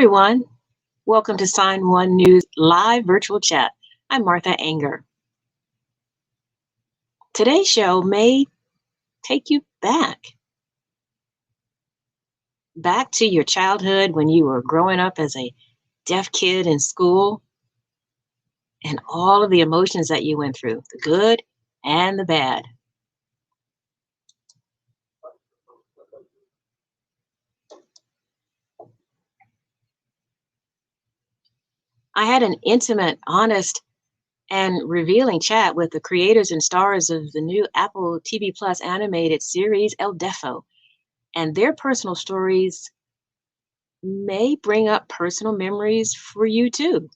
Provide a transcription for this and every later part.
everyone. Welcome to Sign1News Live Virtual Chat. I'm Martha Anger. Today's show may take you back to your childhood when you were growing up as a deaf kid in school and all of the emotions that you went through, the good and the bad. I had an intimate, honest, and revealing chat with the creators and stars of the new Apple TV Plus animated series El Deafo, and their personal stories may bring up personal memories for you too.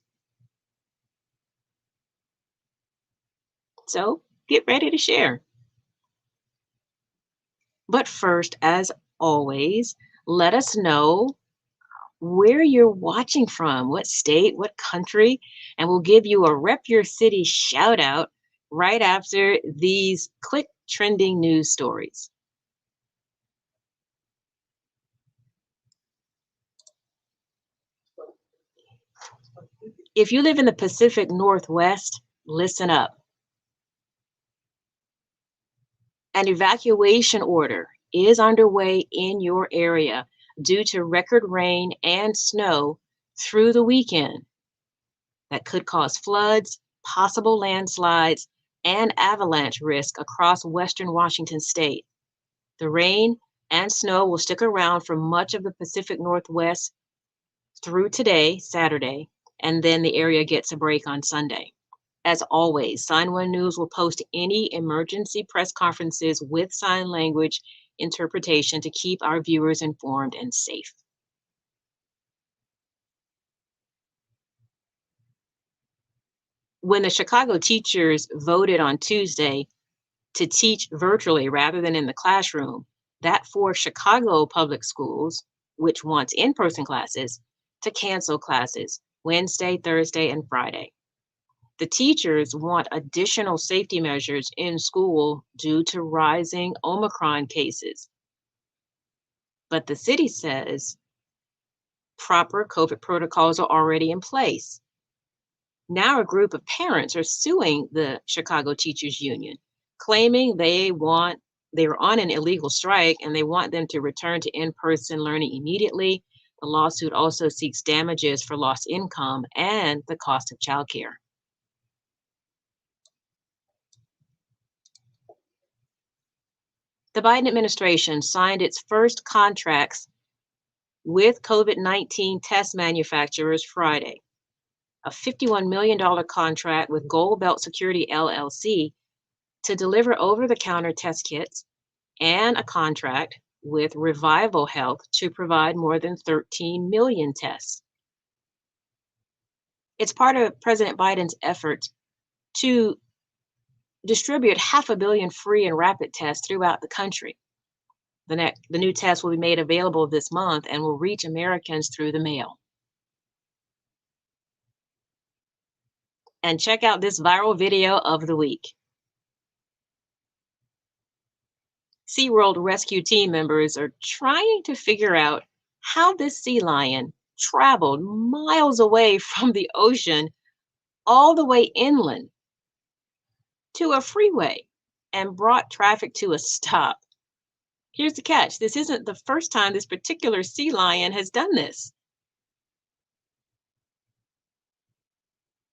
So get ready to share. But first, as always, let us know where you're watching from, what state, what country, and we'll give you a Rep Your City shout out right after these quick trending news stories. If you live in the Pacific Northwest, listen up. An evacuation order is underway in your area due to record rain and snow through the weekend that could cause floods, possible landslides, and avalanche risk across western Washington state. The rain and snow will stick around for much of the Pacific Northwest through today, Saturday, and then the area gets a break on Sunday. As always, Sign1News will post any emergency press conferences with sign language interpretation to keep our viewers informed and safe. When the Chicago teachers voted on Tuesday to teach virtually rather than in the classroom, that forced Chicago public schools, which wants in-person classes, to cancel classes Wednesday, Thursday, and Friday. The teachers want additional safety measures in school due to rising Omicron cases. But the city says proper COVID protocols are already in place. Now a group of parents are suing the Chicago Teachers Union, claiming they were on an illegal strike and they want them to return to in-person learning immediately. The lawsuit also seeks damages for lost income and the cost of childcare. The Biden administration signed its first contracts with COVID-19 test manufacturers Friday. A $51 million contract with Gold Belt Security LLC to deliver over-the-counter test kits, and a contract with Revival Health to provide more than 13 million tests. It's part of President Biden's effort to distribute 500 million free and rapid tests throughout the country. The new test will be made available this month and will reach Americans through the mail. And check out this viral video of the week. SeaWorld rescue team members are trying to figure out how this sea lion traveled miles away from the ocean all the way inland to a freeway and brought traffic to a stop. Here's the catch. This isn't the first time this particular sea lion has done this.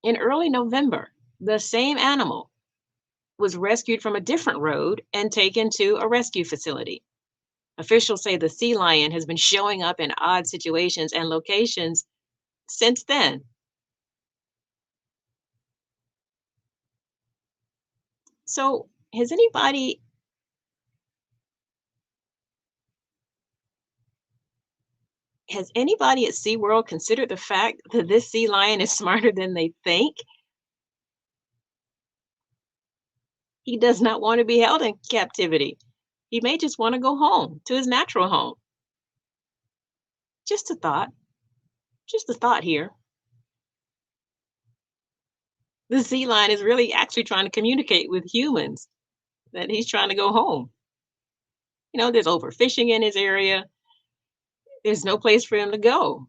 In early November, the same animal was rescued from a different road and taken to a rescue facility. Officials say the sea lion has been showing up in odd situations and locations since then. So, has anybody at SeaWorld considered the fact that this sea lion is smarter than they think? He does not want to be held in captivity. He may just want to go home to his natural home. Just a thought here. The sea lion is really actually trying to communicate with humans that he's trying to go home. You know, there's overfishing in his area. There's no place for him to go.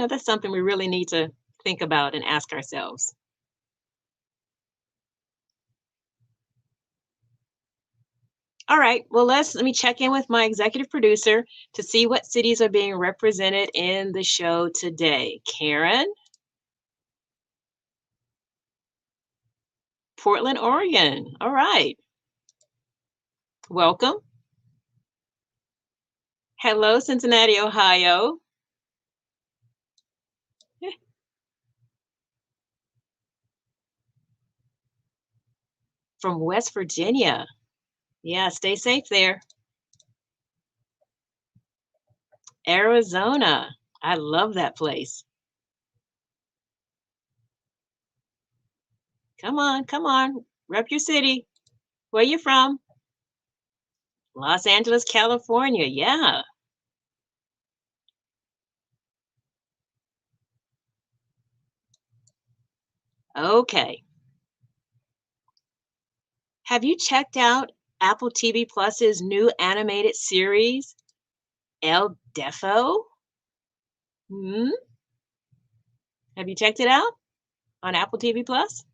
that's something we really need to think about and ask ourselves. All right. Well, let me check in with my executive producer to see what cities are being represented in the show today. Karen, Portland, Oregon. All right. Welcome. Hello, Cincinnati, Ohio. From West Virginia. Yeah, stay safe there. Arizona. I love that place. Come on, come on. Rep your city. Where you from? Los Angeles, California. Yeah. Okay. Have you checked out Apple TV Plus's new animated series, El Deafo? Hmm? Have you checked it out on Apple TV Plus?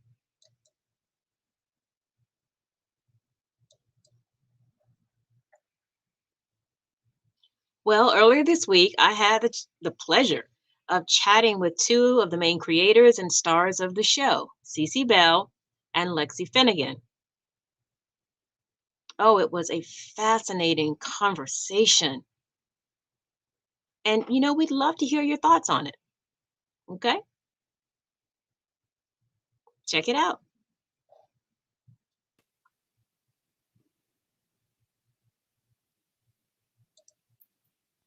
Well, earlier this week, I had the pleasure of chatting with two of the main creators and stars of the show, Cece Bell and Lexi Finnegan. Oh, it was a fascinating conversation. And, we'd love to hear your thoughts on it. Okay? Check it out.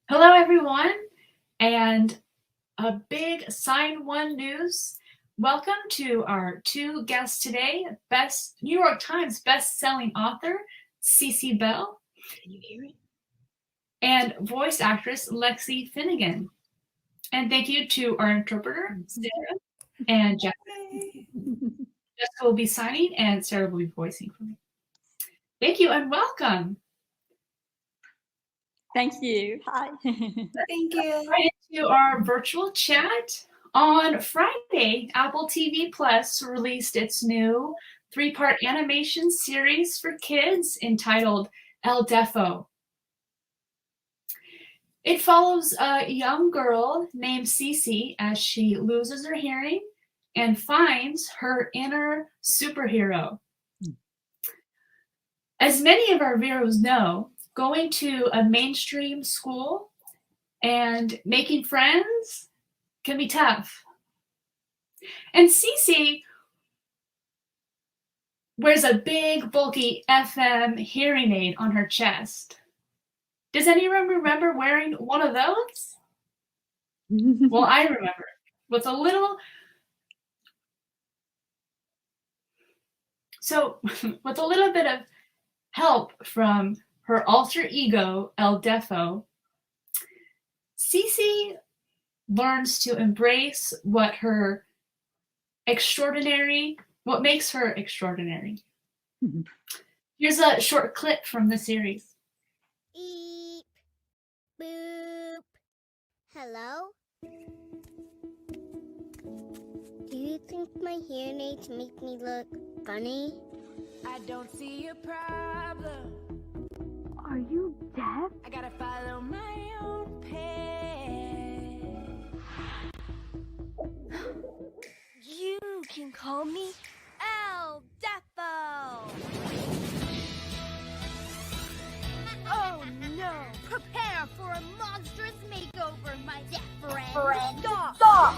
Hello, everyone, and a big Sign1News. Welcome to our two guests today, New York Times best-selling author, Cece Bell. Can you hear it? And voice actress, Lexi Finnegan. And thank you to our interpreter, Sarah, and Jessica. Jessica will be signing, and Sarah will be voicing for me. Thank you, and welcome. Thank you. Hi. Thank you. Right into our virtual chat. On Friday, Apple TV Plus released its new 3-part animation series for kids entitled El Deafo. It follows a young girl named Cece as she loses her hearing and finds her inner superhero. As many of our viewers know, going to a mainstream school and making friends can be tough. And Cece wears a big, bulky FM hearing aid on her chest. Does anyone remember wearing one of those? Well, I remember. With a little bit of help from her alter ego, El Deafo, Cece learns to embrace what makes her extraordinary. Here's a short clip from the series. Eep. Boop. Hello? Do you think my hearing aids make me look funny? I don't see a problem. Are you deaf? I gotta follow my own path. You can call me El Deafo. Oh no! Prepare for a monstrous makeover, my deaf friend. Stop!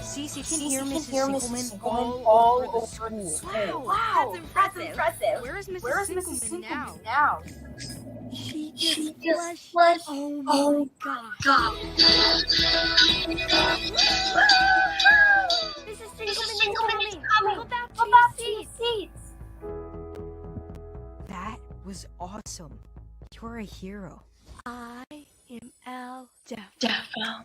Cece can hear Mrs. Singleman all over the school. Wow, that's impressive. Where is Mrs. Singleman now? She just flushed. Oh my god. Mrs. Singleman is coming. Go back to your seats. That was awesome. You're a hero. I am El Deafo.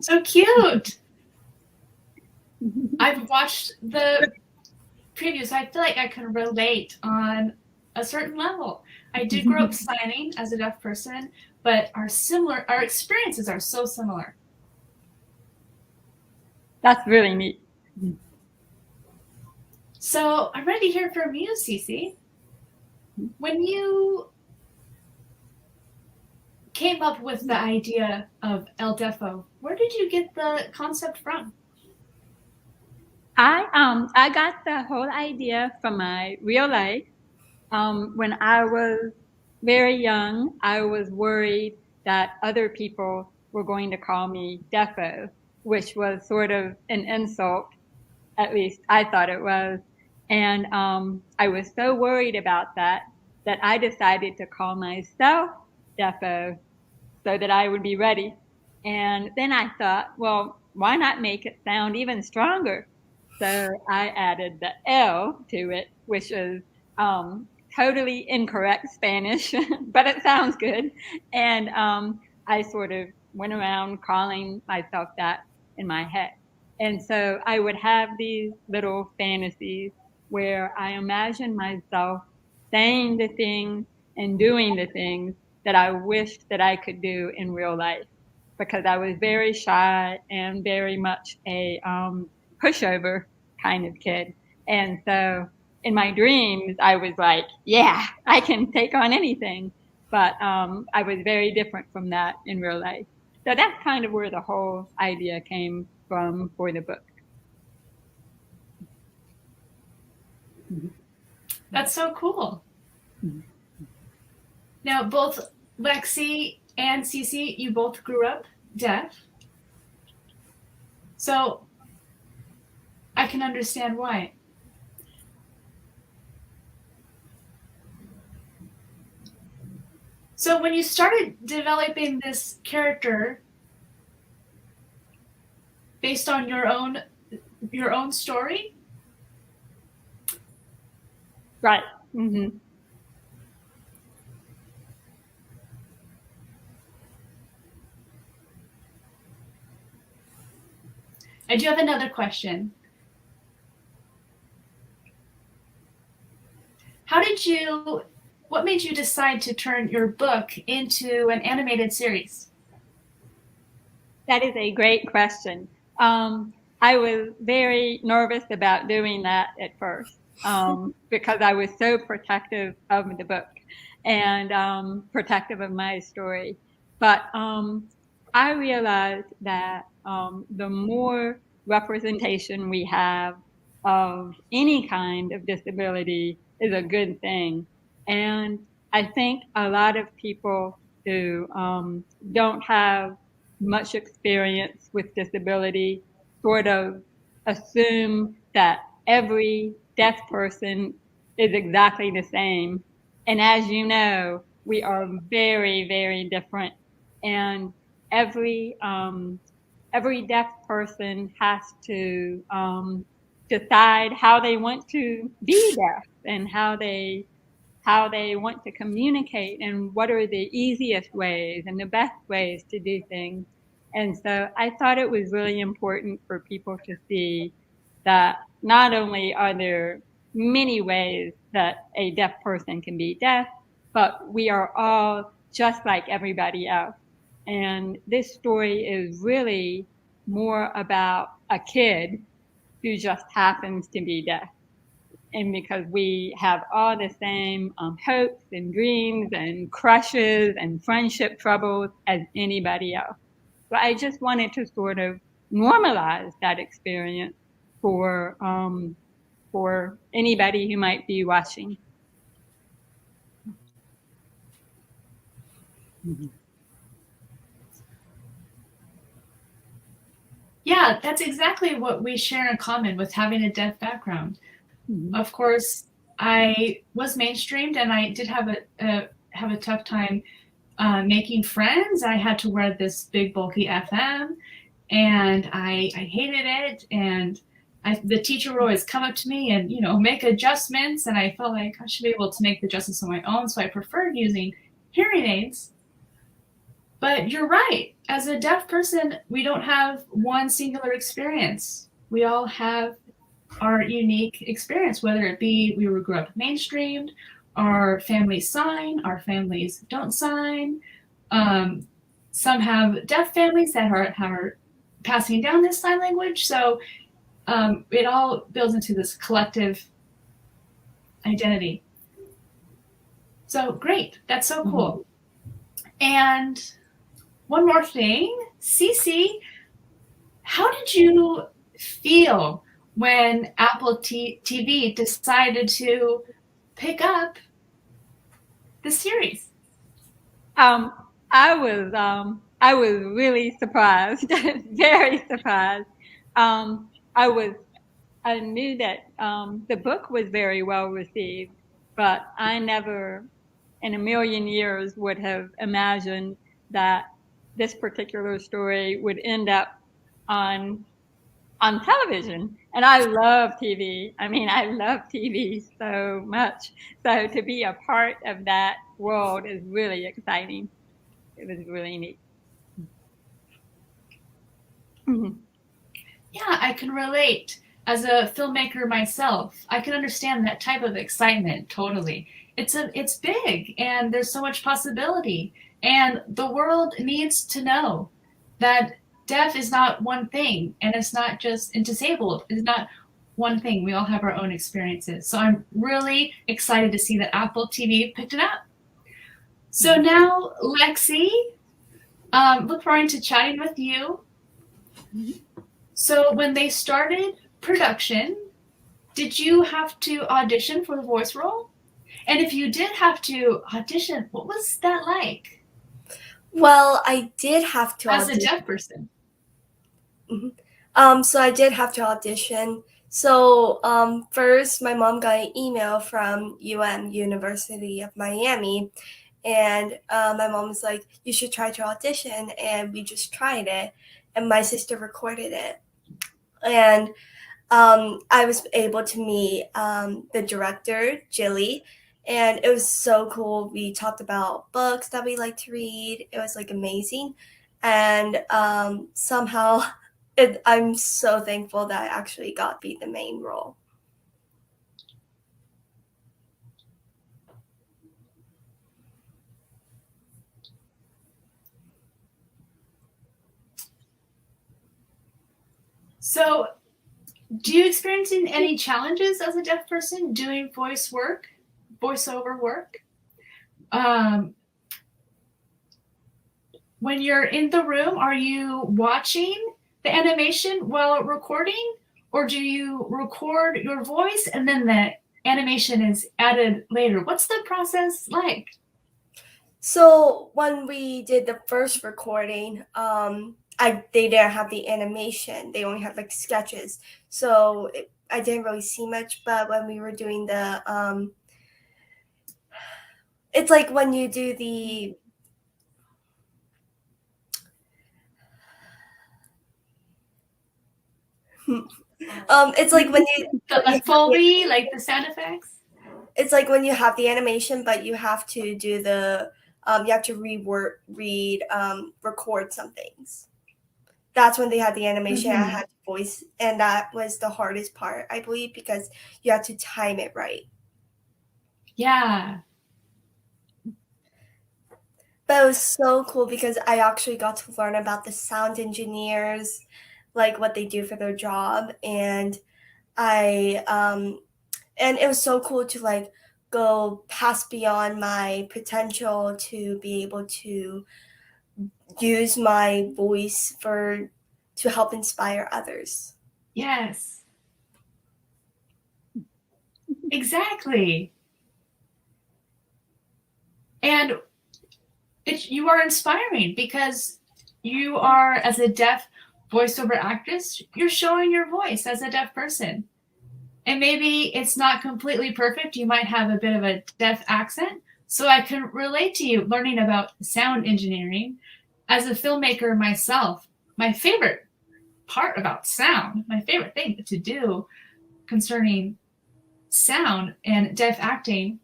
So cute. I've watched the previews. I feel like I can relate on a certain level. I did grow up signing as a deaf person, but our experiences are so similar. That's really neat. So I'm ready to hear from you, Cece. When you came up with the idea of El Deafo, where did you get the concept from? I got the whole idea from my real life. When I was very young, I was worried that other people were going to call me Deafo, which was sort of an insult. At least I thought it was. And I was so worried about that I decided to call myself Deafo so that I would be ready. And then I thought, well, why not make it sound even stronger? So I added the L to it, which is totally incorrect Spanish, but it sounds good. And I sort of went around calling myself that in my head. And so I would have these little fantasies where I imagined myself saying the things and doing the things that I wished that I could do in real life, because I was very shy and very much a pushover kind of kid. And so in my dreams, I was like, yeah, I can take on anything. But I was very different from that in real life. So that's kind of where the whole idea came from for the book. That's so cool. Now, both Lexi and Cece, you both grew up deaf. So I can understand why. So when you started developing this character based on your own story? Right. Mm-hmm. I do have another question. What made you decide to turn your book into an animated series? That is a great question. I was very nervous about doing that at first because I was so protective of the book and protective of my story. But I realized that the more representation we have of any kind of disability is a good thing. And I think a lot of people who don't have much experience with disability sort of assume that every deaf person is exactly the same. And as you know, we are very, very different. And every deaf person has to decide how they want to be deaf and how they want to communicate and what are the easiest ways and the best ways to do things. And so I thought it was really important for people to see that not only are there many ways that a deaf person can be deaf, but we are all just like everybody else. And this story is really more about a kid who just happens to be deaf. And because we have all the same hopes and dreams and crushes and friendship troubles as anybody else. But I just wanted to sort of normalize that experience for anybody who might be watching. Yeah, that's exactly what we share in common with having a deaf background. Mm-hmm. Of course, I was mainstreamed and I did have a tough time making friends. I had to wear this big bulky FM and I hated it. And the teacher would always come up to me and, make adjustments. And I felt like I should be able to make the adjustments on my own. So I preferred using hearing aids. But you're right. As a deaf person, we don't have one singular experience. we all have our unique experience, whether it be we grew up mainstreamed, our families sign, our families don't sign. Some have deaf families that are passing down this sign language. So it all builds into this collective identity. So great. That's so cool. And one more thing, Cece, how did you feel when Apple TV decided to pick up the series? I was really surprised, very surprised. I knew that the book was very well received, but I never in a million years would have imagined that this particular story would end up on television. And I love TV. I mean, I love TV so much. So to be a part of that world is really exciting. It was really neat. Yeah, I can relate. As a filmmaker myself, I can understand that type of excitement totally. It's big, and there's so much possibility, and the world needs to know that deaf is not one thing, and it's not just, and disabled is not one thing. We all have our own experiences. So I'm really excited to see that Apple TV picked it up. So now, Lexi, look forward to chatting with you. So when they started production, did you have to audition for the voice role? And if you did have to audition, what was that like? Well, I did have to audition. As a deaf person. So I did have to audition. So first, my mom got an email from University of Miami. And my mom was like, you should try to audition. And we just tried it. And my sister recorded it. And I was able to meet the director, Jilly. And it was so cool. We talked about books that we like to read. It was like amazing. And somehow I'm so thankful that I actually got to be the main role. So do you experience any challenges as a deaf person doing voiceover work? When you're in the room, are you watching the animation while recording, or do you record your voice and then the animation is added later? What's the process like? So when we did the first recording, they didn't have the animation. They only had like sketches. So I didn't really see much. But when we were doing the, it's like when you do the, it's like when you the Foley, like the sound effects. It's like when you have the animation, but you have to do the, you have to record some things. That's when they had the animation. I had the voice, and that was the hardest part, I believe, because you have to time it right. Yeah. But it was so cool because I actually got to learn about the sound engineers, like what they do for their job, and and it was so cool to like go past beyond my potential to be able to use my voice to help inspire others. Yes. Exactly. And you are inspiring because you are, as a deaf voiceover actress, you're showing your voice as a deaf person. And maybe it's not completely perfect. You might have a bit of a deaf accent. So I can relate to you learning about sound engineering. As a filmmaker myself, my favorite part about sound, my favorite thing to do concerning sound and deaf acting,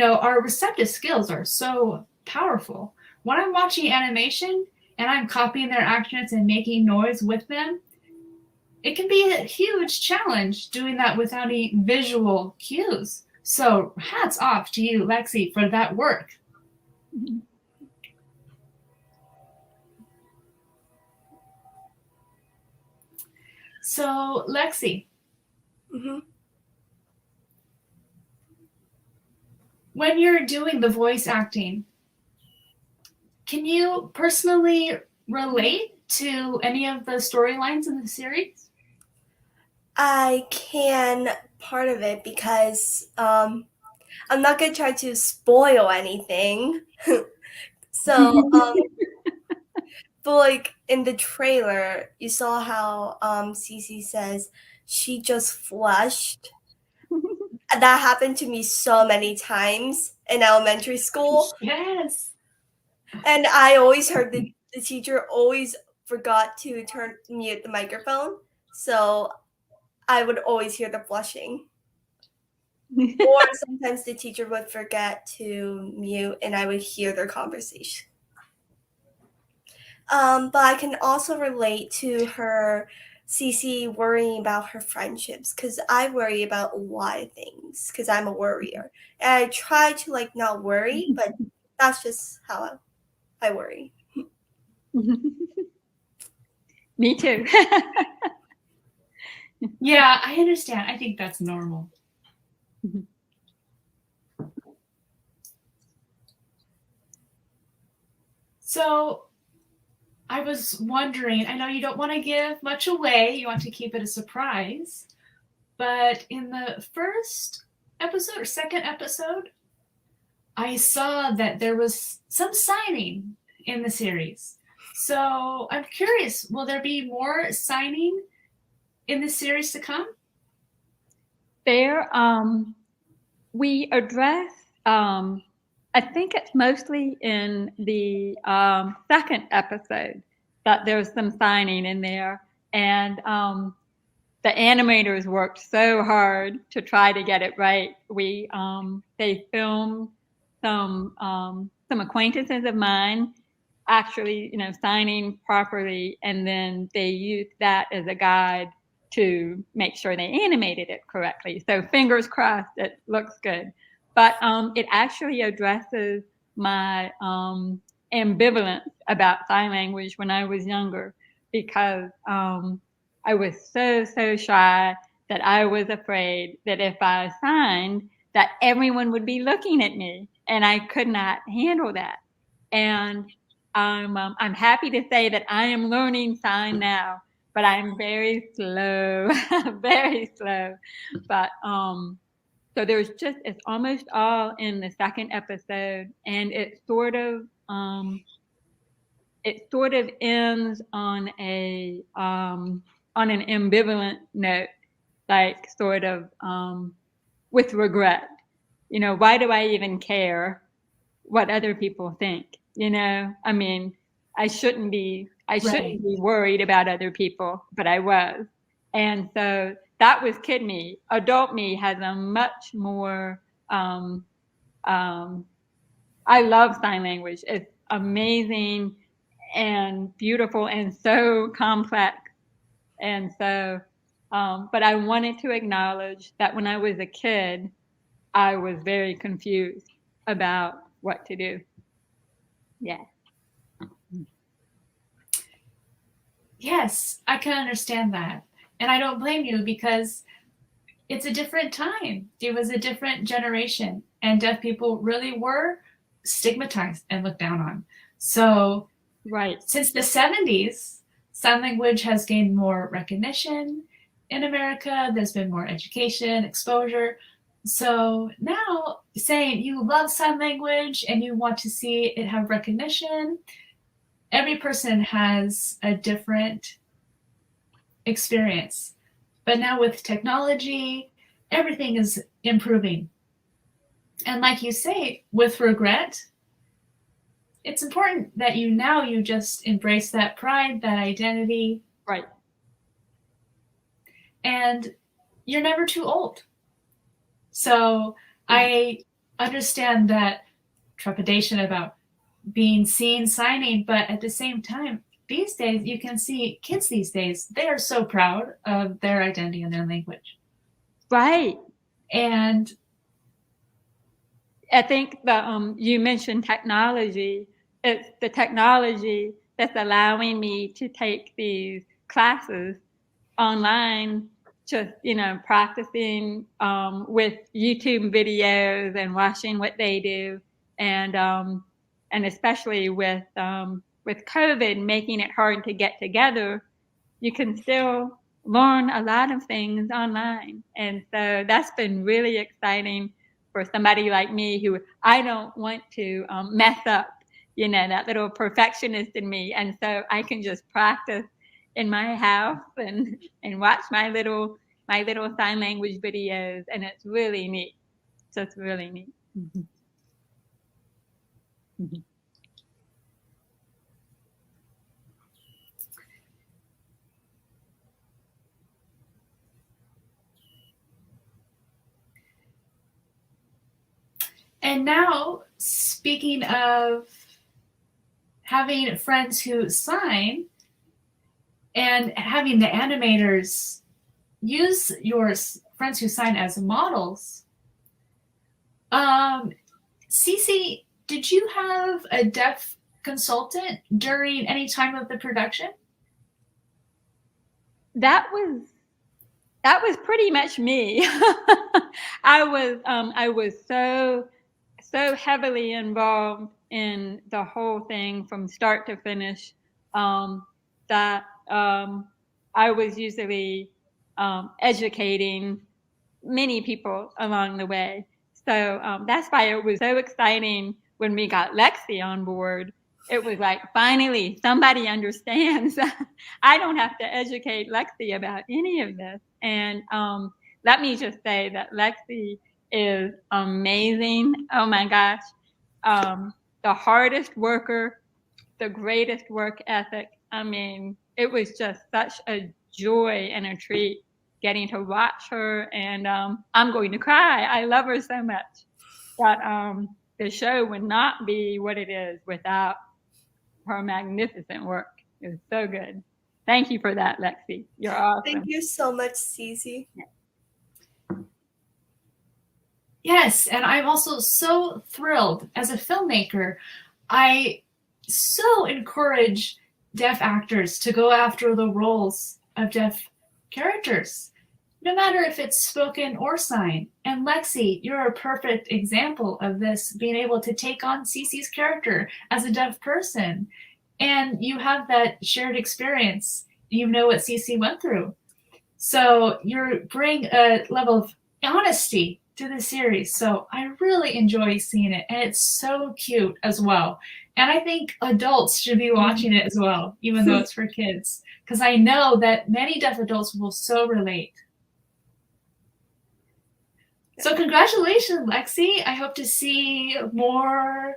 our receptive skills are so powerful. When I'm watching animation and I'm copying their accents and making noise with them, it can be a huge challenge doing that without any visual cues. So hats off to you, Lexi, for that work. So, Lexi, when you're doing the voice acting, can you personally relate to any of the storylines in the series? I can part of it because I'm not going to try to spoil anything. So, but like in the trailer, you saw how Cece says she just flushed. That happened to me so many times in elementary school. Yes. And I always heard the teacher always forgot to mute the microphone. So I would always hear the flushing. Or sometimes the teacher would forget to mute and I would hear their conversation. But I can also relate to her, Cece, worrying about her friendships because I worry about a lot of things because I'm a worrier. And I try to like not worry, but that's just how I worry. Me too. Yeah, I understand. I think that's normal. So I was wondering, I know you don't want to give much away, you want to keep it a surprise, but in the first episode or second episode, I saw that there was some signing in the series. So I'm curious, will there be more signing in the series to come? There, we address, I think it's mostly in the second episode that there's some signing in there. And the animators worked so hard to try to get it right. They filmed some acquaintances of mine actually, signing properly, and then they used that as a guide to make sure they animated it correctly. So fingers crossed, it looks good. But it actually addresses my ambivalence about sign language when I was younger, because I was so shy that I was afraid that if I signed, that everyone would be looking at me, and I could not handle that. And I'm happy to say that I am learning sign now, but I'm very slow, very slow. But so it's almost all in the second episode, and it sort of ends on an ambivalent note, like sort of with regret. Why do I even care what other people think? I mean, I shouldn't be worried about other people, but I was. And so that was kid me. Adult me has a much more, I love sign language. It's amazing and beautiful and so complex. And so, but I wanted to acknowledge that when I was a kid, I was very confused about what to do. Yeah. Yes, I can understand that. And I don't blame you, because it's a different time. It was a different generation, and deaf people really were stigmatized and looked down on. So right, since the 70s, sign language has gained more recognition in America. There's been more education, exposure. So now saying you love sign language and you want to see it have recognition, every person has a different experience. But now with technology, everything is improving. And like you say, with regret, it's important that you just embrace that pride, that identity. Right. And you're never too old. So I understand that trepidation about being seen signing, but at the same time, these days, you can see kids these days, they are so proud of their identity and their language. Right. And I think you mentioned technology. It's the technology that's allowing me to take these classes online, just, practicing with YouTube videos and watching what they do. And especially with COVID making it hard to get together, you can still learn a lot of things online. And so that's been really exciting for somebody like me who I don't want to mess up, that little perfectionist in me. And so I can just practice in my house and watch my little sign language videos. And it's really neat. Just really neat. Mm-hmm. Mm-hmm. And now, speaking of having friends who sign and having the animators use your friends who sign as models, Cece, did you have a deaf consultant during any time of the production? That was pretty much me. I was so heavily involved in the whole thing from start to finish that I was usually educating many people along the way. So that's why it was so exciting when we got Lexi on board. It was like, finally, somebody understands. I don't have to educate Lexi about any of this. And let me just say that Lexi is amazing. Oh my gosh. The hardest worker, the greatest work ethic. I mean, it was just such a joy and a treat getting to watch her. And I'm going to cry. I love her so much. But the show would not be what it is without her magnificent work. It was so good. Thank you for that, Lexi. You're awesome. Thank you so much, Cece. Yes, and I'm also so thrilled. As a filmmaker, I so encourage deaf actors to go after the roles of deaf characters, no matter if it's spoken or sign. And Lexi, you're a perfect example of this, being able to take on Cece's character as a deaf person. And you have that shared experience. You know what Cece went through. So you bring a level of honesty to the series. So I really enjoy seeing it. And it's so cute as well. And I think adults should be watching it as well, even though it's for kids, because I know that many deaf adults will so relate. So congratulations, Lexi. I hope to see more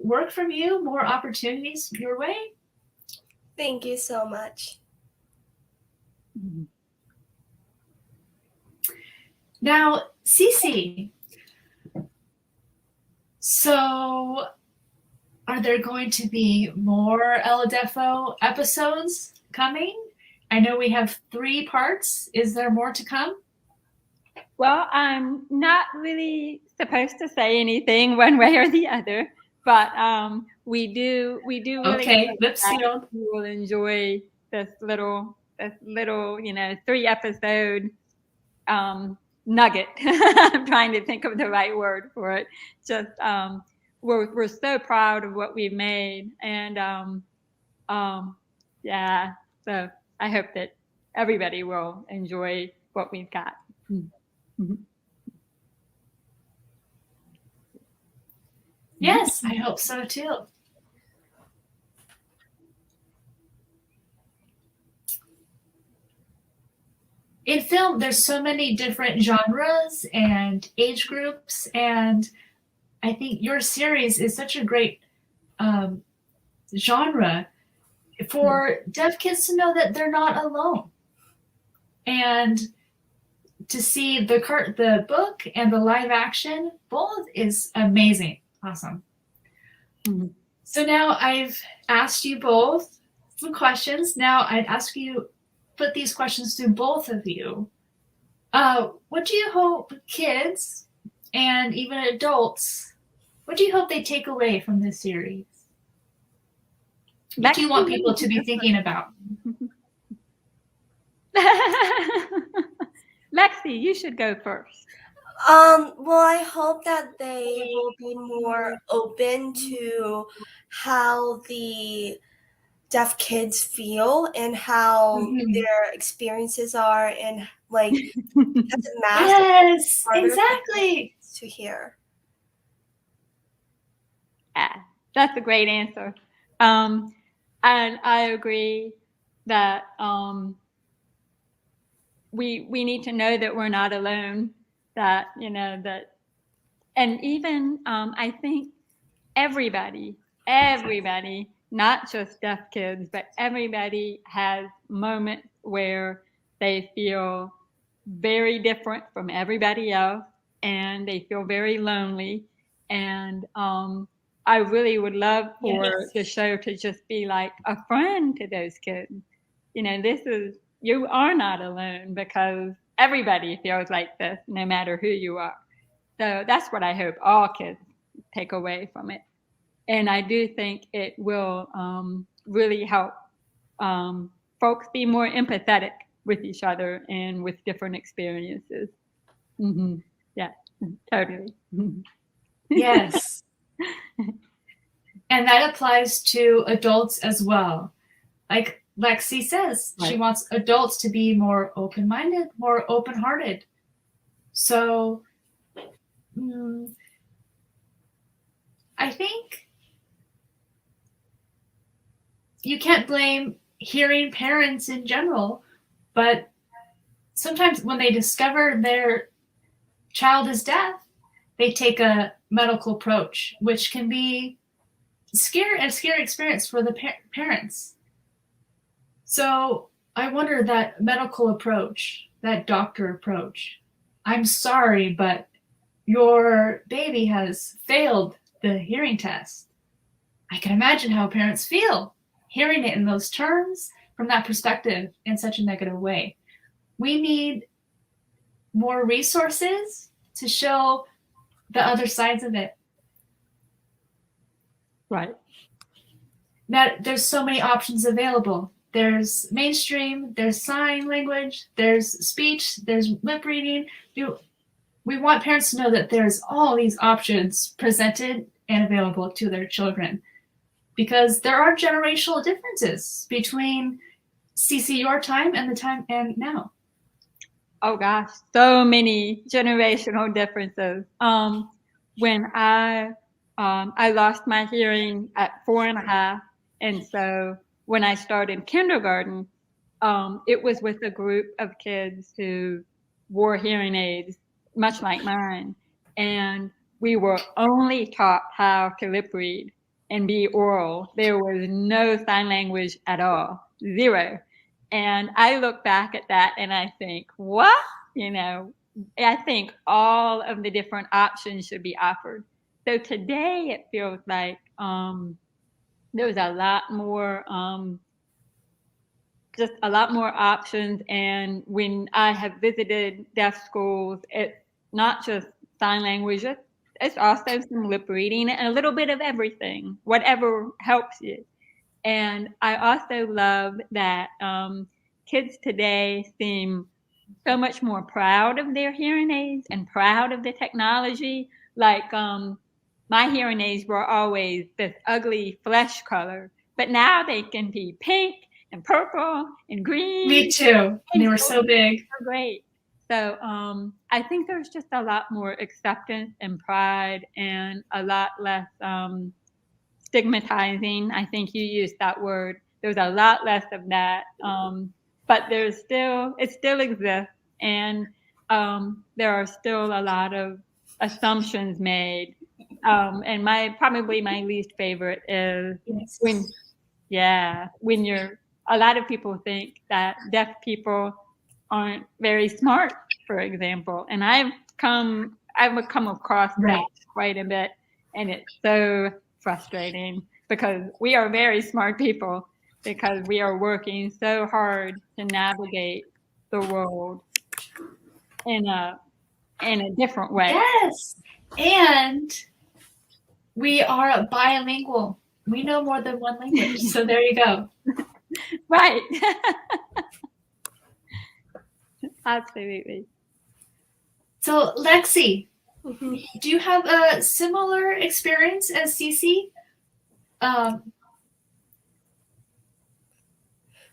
work from you, more opportunities your way. Thank you so much. Now, Cece, so are there going to be more El Deafo episodes coming? I know we have 3 parts. Is there more to come? Well, I'm not really supposed to say anything one way or the other, but we do really Okay, lip sealed. You will enjoy this little 3-episode nugget. I'm trying to think of the right word for it. Just we're so proud of what we've made, and yeah. So I hope that everybody will enjoy what we've got. Mm-hmm. Yes, I hope so too. In film, there's so many different genres and age groups, and I think your series is such a great genre for deaf kids to know that they're not alone. And to see the book and the live action, both is amazing. Awesome. Mm-hmm. So now I've asked you both some questions. Now I'd ask you, put these questions to both of you. What do you hope kids and even adults, what do you hope they take away from this series? What do you want people to be thinking about? Lexi, you should go first. Well, I hope that they will be more open to how the deaf kids feel and how their experiences are, and like as a mask. Yes, exactly. To hear. Yeah, that's a great answer. And I agree that we need to know that we're not alone. That and even I think everybody, not just deaf kids, but everybody has moments where they feel very different from everybody else, and they feel very lonely. And I really would love for the show to just be like a friend to those kids. You are not alone, because everybody feels like this, no matter who you are. So that's what I hope all kids take away from it. And I do think it will really help folks be more empathetic with each other and with different experiences. Mm-hmm. Yeah, totally. Yes. And that applies to adults as well. Like Lexi says, she wants adults to be more open-minded, more open-hearted. So I think you can't blame hearing parents in general, but sometimes when they discover their child is deaf, they take a medical approach, which can be a scary experience for the parents. So I wonder, that medical approach, that doctor approach, I'm sorry, but your baby has failed the hearing test. I can imagine how parents feel hearing it in those terms, from that perspective, in such a negative way. We need more resources to show the other sides of it. Right. That there's so many options available. There's mainstream, there's sign language, there's speech, there's lip reading. We want parents to know that there's all these options presented and available to their children, because there are generational differences between CC your time and the time and now. Oh gosh, so many generational differences. When I lost my hearing at 4.5, and so when I started kindergarten, it was with a group of kids who wore hearing aids, much like mine, and we were only taught how to lip read and be oral. There was no sign language at all, zero. And I look back at that and I think, what? I think all of the different options should be offered. So today it feels like there's a lot more, just a lot more options. And when I have visited deaf schools, it's not just sign language, it's also some lip reading and a little bit of everything, whatever helps you. And I also love that kids today seem so much more proud of their hearing aids and proud of the technology. Like my hearing aids were always this ugly flesh color, but now they can be pink and purple and green. Me too. And they were so big. So great. So I think there's just a lot more acceptance and pride, and a lot less stigmatizing. I think you used that word. There's a lot less of that. But it still exists. And there are still a lot of assumptions made. And probably my least favorite is when a lot of people think that deaf people aren't very smart, for example. And I've come across that quite a bit, and it's so frustrating. because we are very smart people, because we are working so hard to navigate the world in a different way. Yes, and we are bilingual. We know more than one language, so there you go. Right. Absolutely. So, Lexi, Mhm. do you have a similar experience as Cece?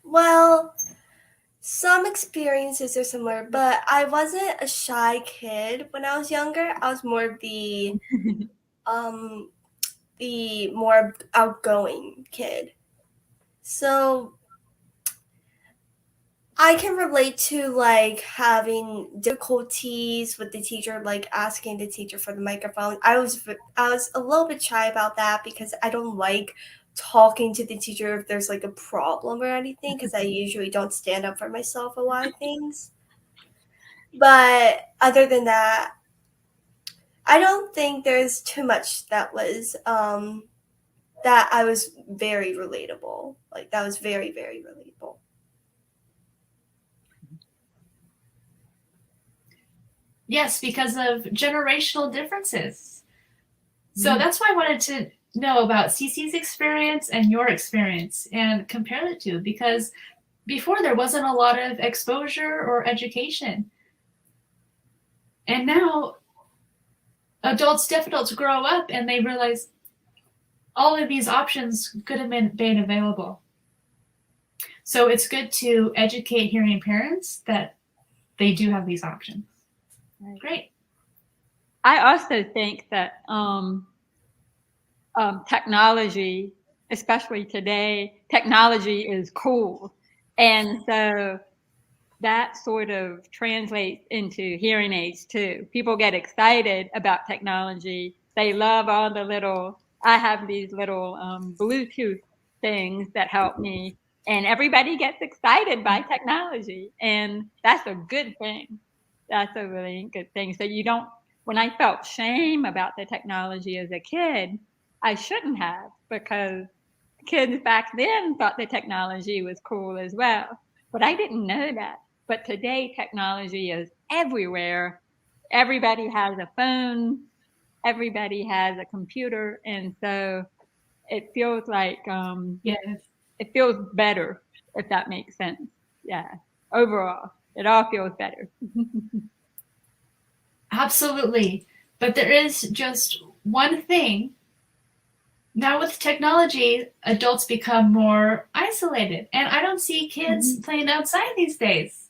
Well, some experiences are similar, but I wasn't a shy kid when I was younger. I was more of the more outgoing kid. So I can relate to like having difficulties with the teacher, like asking the teacher for the microphone. I was a little bit shy about that because I don't like talking to the teacher if there's like a problem or anything, because I usually don't stand up for myself a lot of things. But other than that, I don't think there's too much that was that I was very relatable. Like that was very, very relatable. Yes, because of generational differences. So that's why I wanted to know about Cece's experience and your experience and compare the two, because before there wasn't a lot of exposure or education. And now deaf adults grow up and they realize all of these options could have been available. So it's good to educate hearing parents that they do have these options. Right. Great. I also think that technology, especially today, technology is cool. And so that sort of translates into hearing aids too. People get excited about technology. They love all the little, I have these little Bluetooth things that help me. And everybody gets excited by technology. And that's a good thing. That's a really good thing. So you don't, when I felt shame about the technology as a kid, I shouldn't have, because kids back then thought the technology was cool as well. But I didn't know that. But today, technology is everywhere. Everybody has a phone. Everybody has a computer. And so it feels like, Yes. it feels better, if that makes sense. Yeah. Overall, it all feels better. Absolutely. But there is just one thing. Now with technology, adults become more isolated. And I don't see kids playing outside these days.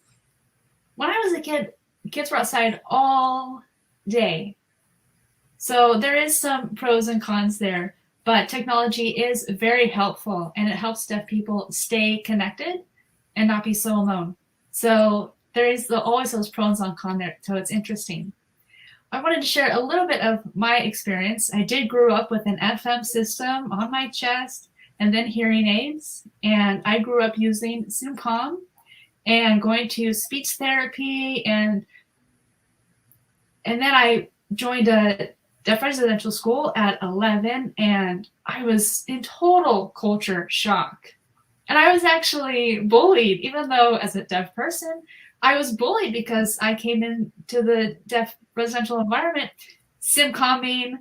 When I was a kid, kids were outside all day. So there is some pros and cons there. But technology is very helpful, and it helps deaf people stay connected and not be so alone. So there is always those pros and cons there. So it's interesting. I wanted to share a little bit of my experience. I did grow up with an FM system on my chest and then hearing aids. And I grew up using SimCom and going to speech therapy. And then I joined a deaf residential school at 11, and I was in total culture shock. And I was actually bullied, even though as a deaf person, I was bullied because I came into the deaf residential environment, SimComming,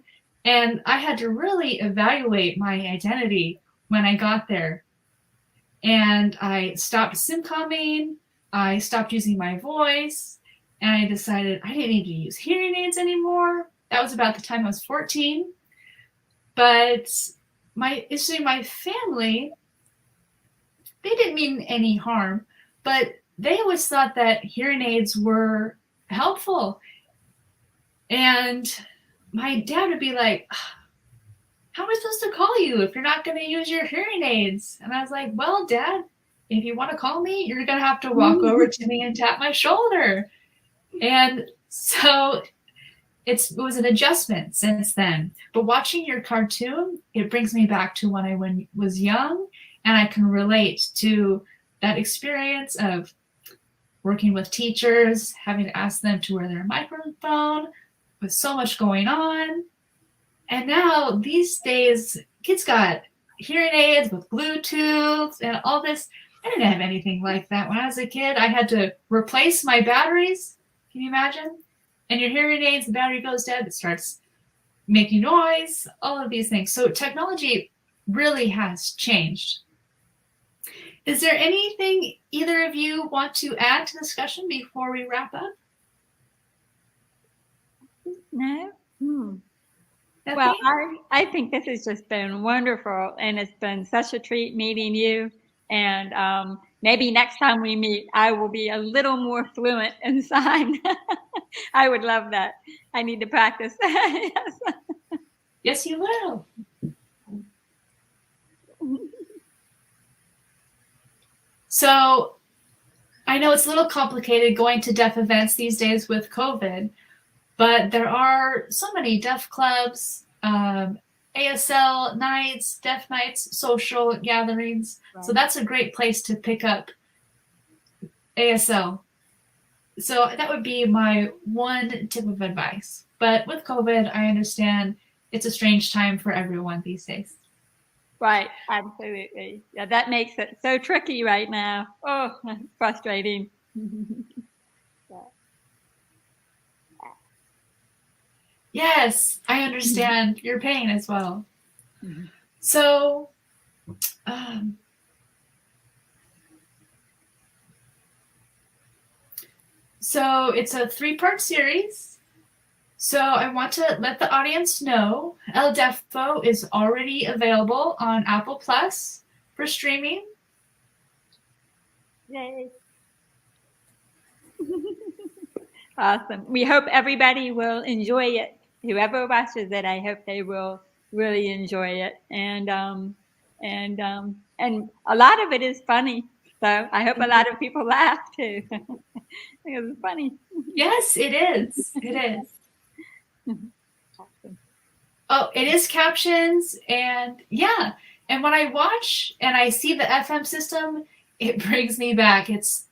and I had to really evaluate my identity when I got there. And I stopped SimComming, I stopped using my voice, and I decided I didn't need to use hearing aids anymore. That was about the time I was 14. But my family, they didn't mean any harm, but they always thought that hearing aids were helpful. And my dad would be like, how am I supposed to call you if you're not going to use your hearing aids? And I was like, well, Dad, if you want to call me, you're going to have to walk over to me and tap my shoulder. And so it was an adjustment since then. But watching your cartoon, it brings me back to when I was young, and I can relate to that experience of working with teachers, having to ask them to wear their microphone with so much going on. And now these days, kids got hearing aids with Bluetooth and all this. I didn't have anything like that when I was a kid. I had to replace my batteries. Can you imagine? And your hearing aids, the battery goes dead, it starts making noise, all of these things. So technology really has changed. Is there anything either of you want to add to the discussion before we wrap up? No? Okay. Well, I think this has just been wonderful, and it's been such a treat meeting you. And maybe next time we meet, I will be a little more fluent in sign. I would love that. I need to practice. Yes. Yes, you will. So I know it's a little complicated going to deaf events these days with COVID, but there are so many deaf clubs, ASL nights, deaf nights, social gatherings. Right. So that's a great place to pick up ASL. So that would be my one tip of advice. But with COVID, I understand it's a strange time for everyone these days. Right, absolutely. Yeah, that makes it so tricky right now. Oh, frustrating. Yes, I understand your pain as well. So, so it's a 3-part series. So I want to let the audience know El Deafo is already available on Apple Plus for streaming. Yay. Awesome. We hope everybody will enjoy it. Whoever watches it, I hope they will really enjoy it. And a lot of it is funny. So I hope a lot of people laugh too. It's funny. Yes, it is. It is. Awesome. Oh, it is captions, and yeah. And when I watch and I see the FM system, it brings me back. It's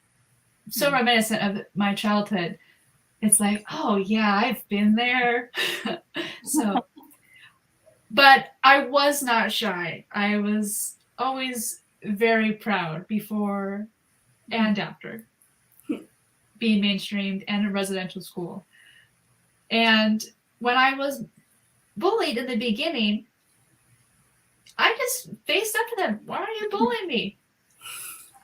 so reminiscent of my childhood. It's like, oh yeah, I've been there. So, but I was not shy. I was always very proud before and after being mainstreamed and in residential school. And when I was bullied in the beginning, I just faced up to them. Why are you bullying me?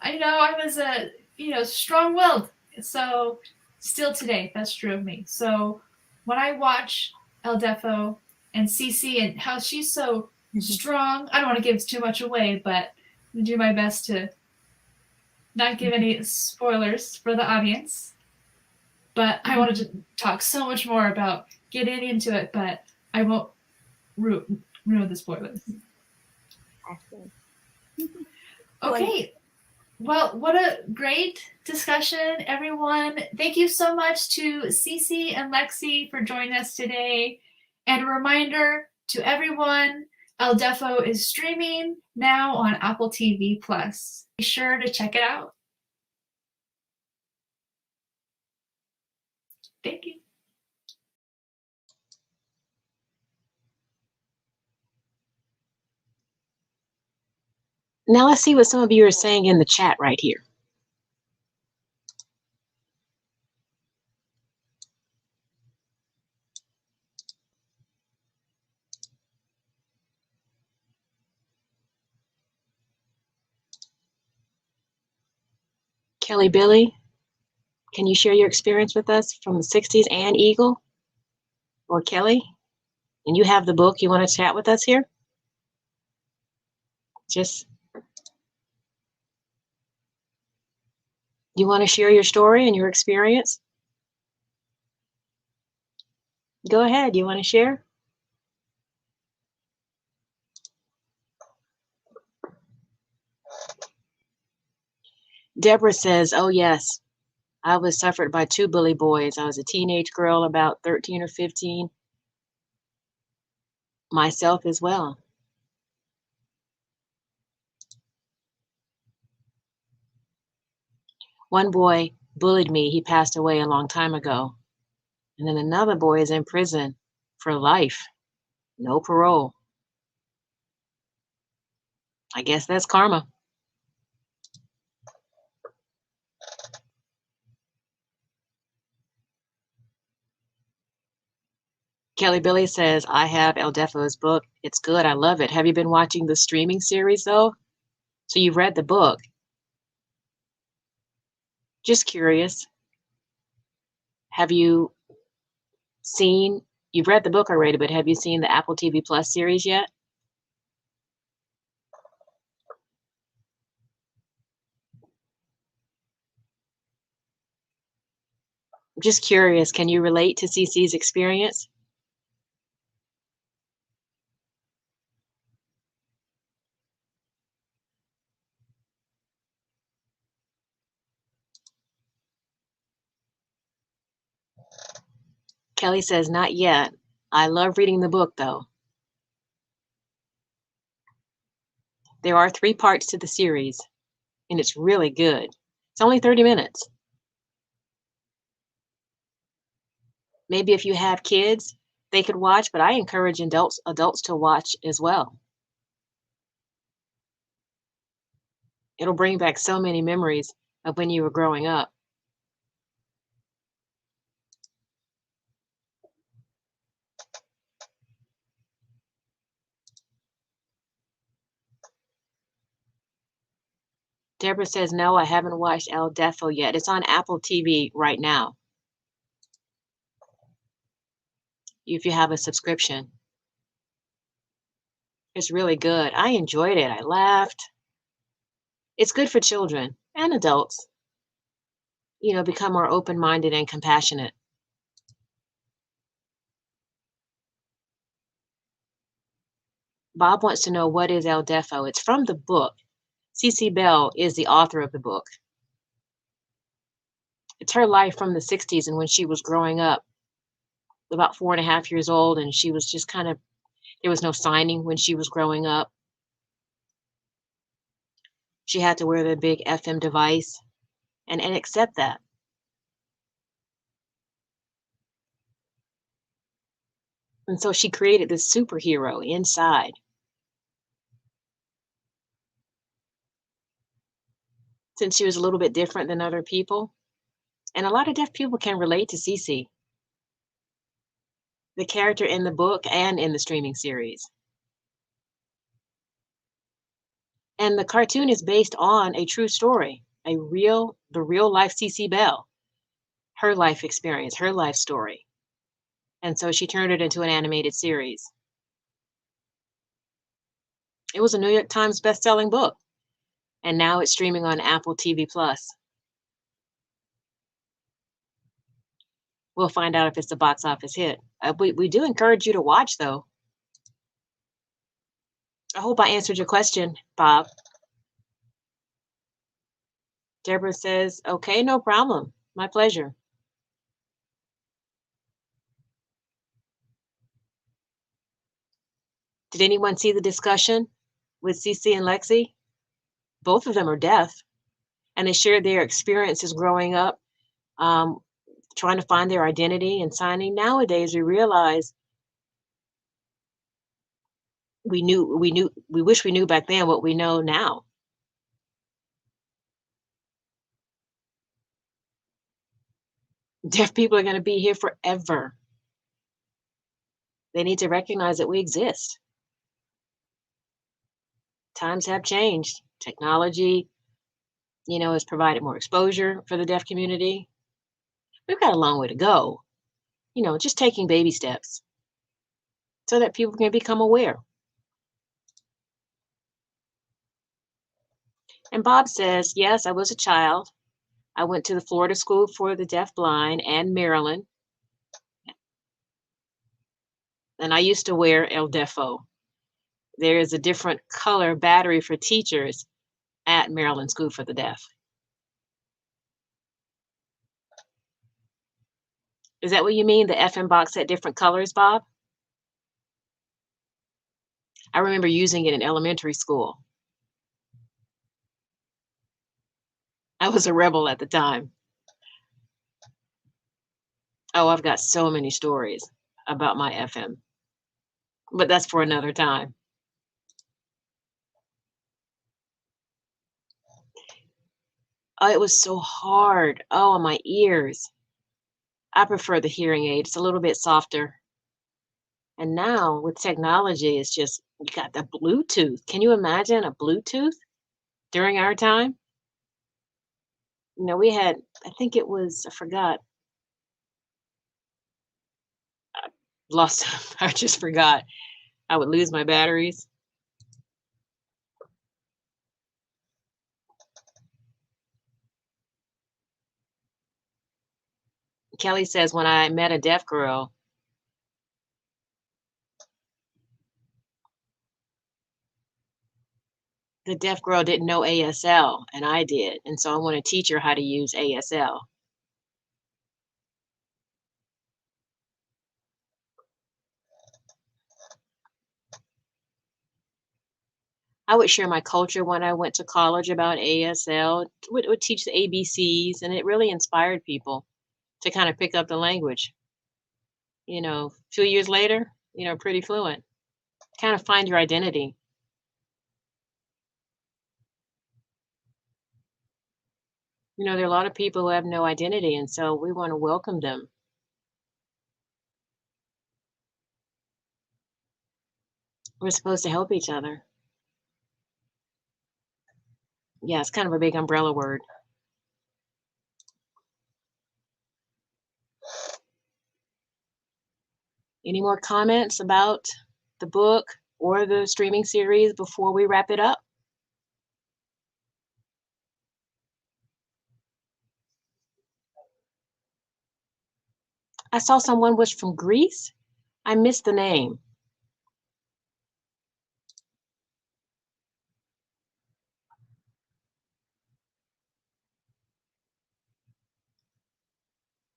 I know I was strong-willed. So still today, that's true of me. So when I watch El Deafo and Cece and how she's so strong, I don't want to give too much away, but I'm do my best to not give any spoilers for the audience. But I wanted to talk so much more about getting into it, but I won't ruin the spoilers. Okay. Well, what a great discussion, everyone. Thank you so much to Cece and Lexi for joining us today. And a reminder to everyone, El Deafo is streaming now on Apple TV+. Be sure to check it out. Thank you. Now let's see what some of you are saying in the chat right here. Kelly Billy, can you share your experience with us from the 60s and Eagle? Or Kelly? And you have the book, you want to chat with us here? You want to share your story and your experience? Go ahead, you want to share? Deborah says, oh yes, I was suffered by 2 bully boys. I was a teenage girl, about 13 or 15. Myself as well. One boy bullied me. He passed away a long time ago. And then another boy is in prison for life. No parole. I guess that's karma. Kelly Billy says, I have El Defo's book. It's good. I love it. Have you been watching the streaming series, though? So you've read the book. Just curious. Have you seen, you've read the book already, but have you seen the Apple TV Plus series yet? Just curious, can you relate to CeCe's experience? Kelly says, not yet. I love reading the book, though. There are 3 parts to the series, and it's really good. It's only 30 minutes. Maybe if you have kids, they could watch, but I encourage adults to watch as well. It'll bring back so many memories of when you were growing up. Deborah says, no, I haven't watched El Deafo yet. It's on Apple TV right now, if you have a subscription. It's really good. I enjoyed it. I laughed. It's good for children and adults. Become more open-minded and compassionate. Bob wants to know, what is El Deafo? It's from the book. CeCe Bell is the author of the book. It's her life from the 60s and when she was growing up, about 4.5 years old, and she was just there was no signing when she was growing up. She had to wear the big FM device and accept that. And so she created this superhero inside. Since she was a little bit different than other people. And a lot of deaf people can relate to CeCe, the character in the book and in the streaming series. And the cartoon is based on a true story, the real life CeCe Bell, her life experience, her life story. And so she turned it into an animated series. It was a New York Times best-selling book, and now it's streaming on Apple TV Plus. We'll find out if it's a box office hit. We do encourage you to watch, though. I hope I answered your question, Bob. Deborah says, okay, no problem. My pleasure. Did anyone see the discussion with CeCe and Lexi? Both of them are deaf, and they shared their experiences growing up, trying to find their identity and signing. Nowadays, we realize we wish we knew back then what we know now. Deaf people are going to be here forever. They need to recognize that we exist. Times have changed. Technology, has provided more exposure for the deaf community. We've got a long way to go, just taking baby steps so that people can become aware. And Bob says, yes, I was a child. I went to the Florida School for the Deaf Blind and Maryland. And I used to wear El Deafo. There is a different color battery for teachers at Maryland School for the Deaf. Is that what you mean? The FM box had different colors, Bob? I remember using it in elementary school. I was a rebel at the time. Oh, I've got so many stories about my FM, but that's for another time. Oh, it was so hard. Oh, my ears. I prefer the hearing aid. It's a little bit softer. And now with technology, it's just you got the Bluetooth. Can you imagine a Bluetooth during our time? We had, I think it was, I forgot, lost, I just forgot. I would lose my batteries. Kelly says, when I met a deaf girl, the deaf girl didn't know ASL, and I did. And so I want to teach her how to use ASL. I would share my culture when I went to college about ASL, would teach the ABCs, and it really inspired people to kind of pick up the language. A few years later, pretty fluent. Kind of find your identity. There are a lot of people who have no identity, and so we want to welcome them. We're supposed to help each other. Yeah, it's kind of a big umbrella word. Any more comments about the book or the streaming series before we wrap it up? I saw someone was from Greece. I missed the name.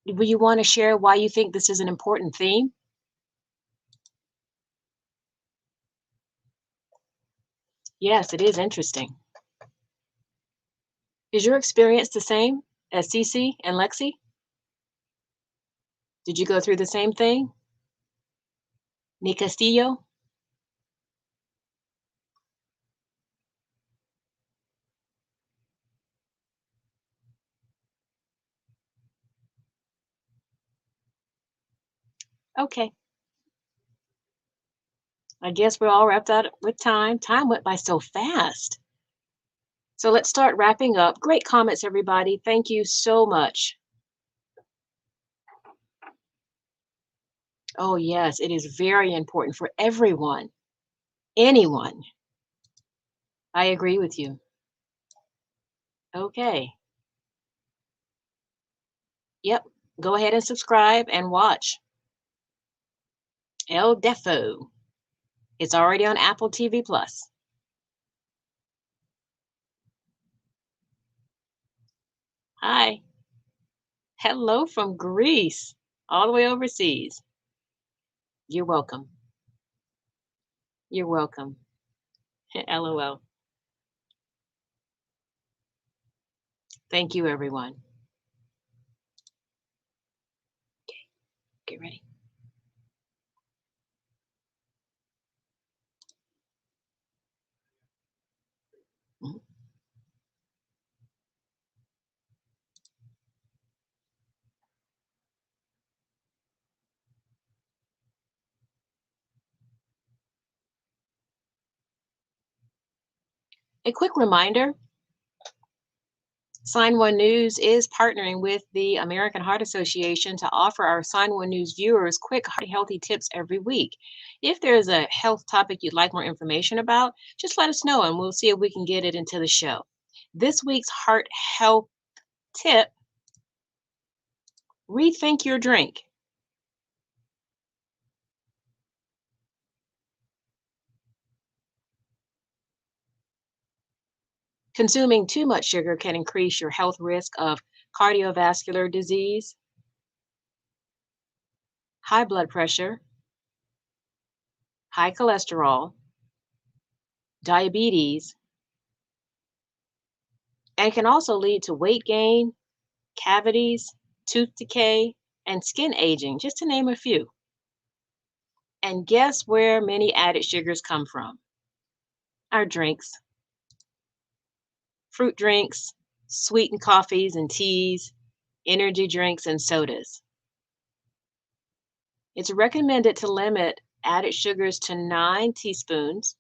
Will you want to share why you think this is an important theme? Yes, it is interesting. Is your experience the same as Cece and Lexi? Did you go through the same thing? Ni Castillo? Okay. I guess we're all wrapped out with time. Time went by so fast. So let's start wrapping up. Great comments, everybody. Thank you so much. Oh, yes, it is very important for everyone, anyone. I agree with you. Okay. Yep. Go ahead and subscribe and watch El Deafo. It's already on Apple TV Plus. Hi. Hello from Greece, all the way overseas. You're welcome. You're welcome. LOL. Thank you, everyone. Okay, get ready. Mhm. A quick reminder, Sign1News is partnering with the American Heart Association to offer our Sign1News viewers quick healthy tips every week. If there's a health topic you'd like more information about, just let us know and we'll see if we can get it into the show. This week's heart health tip, rethink your drink. Consuming too much sugar can increase your health risk of cardiovascular disease, high blood pressure, high cholesterol, diabetes, and can also lead to weight gain, cavities, tooth decay, and skin aging, just to name a few. And guess where many added sugars come from? Our drinks. Fruit drinks, sweetened coffees and teas, energy drinks, and sodas. It's recommended to limit added sugars to 9 teaspoons,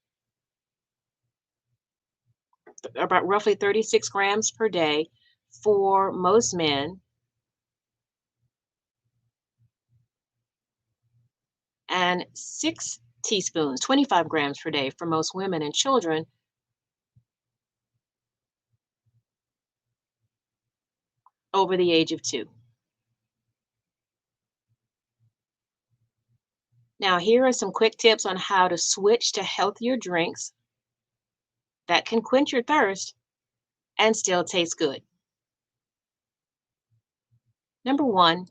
about roughly 36 grams per day for most men, and 6 teaspoons, 25 grams per day for most women and children over the age of 2. Now, here are some quick tips on how to switch to healthier drinks that can quench your thirst and still taste good. Number 1,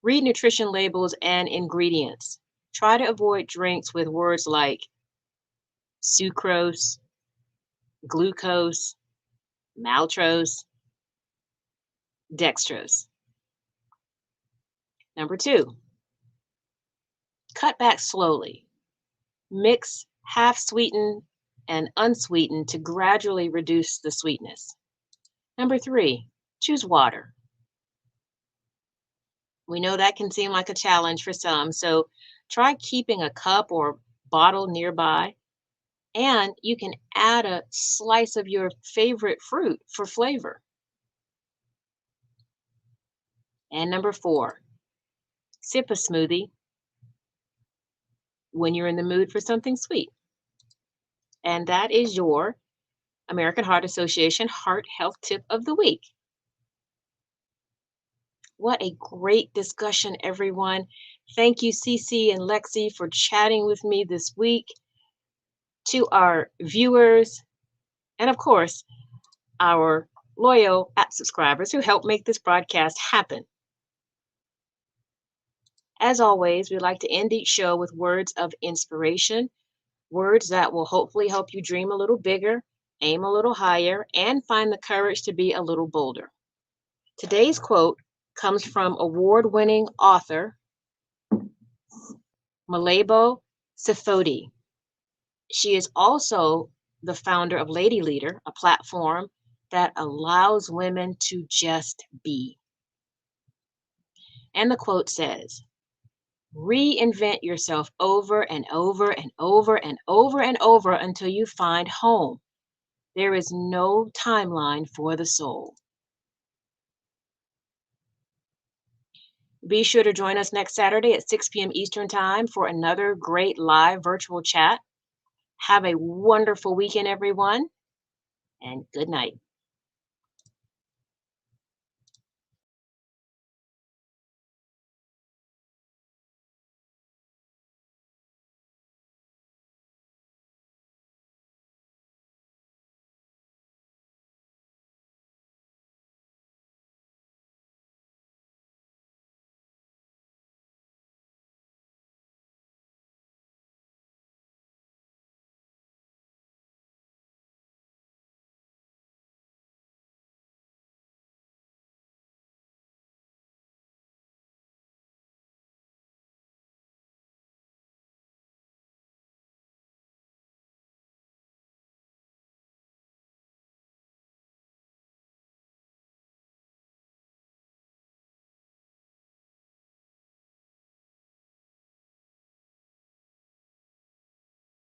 read nutrition labels and ingredients. Try to avoid drinks with words like sucrose, glucose, maltose, dextrose. Number 2, cut back slowly. Mix half sweetened and unsweetened to gradually reduce the sweetness. Number 3, choose water. We know that can seem like a challenge for some, so try keeping a cup or bottle nearby, and you can add a slice of your favorite fruit for flavor. And number 4, sip a smoothie when you're in the mood for something sweet. And that is your American Heart Association Heart Health Tip of the Week. What a great discussion, everyone. Thank you, Cece and Lexi, for chatting with me this week. To our viewers, and of course, our loyal app subscribers who help make this broadcast happen. As always, we like to end each show with words of inspiration, words that will hopefully help you dream a little bigger, aim a little higher, and find the courage to be a little bolder. Today's quote comes from award-winning author Malebo Sefodi. She is also the founder of Lady Leader, a platform that allows women to just be. And the quote says, reinvent yourself over and over and over and over and over until you find home. There is no timeline for the soul. Be sure to join us next Saturday at 6 p.m. Eastern Time for another great live virtual chat. Have a wonderful weekend, everyone, and good night.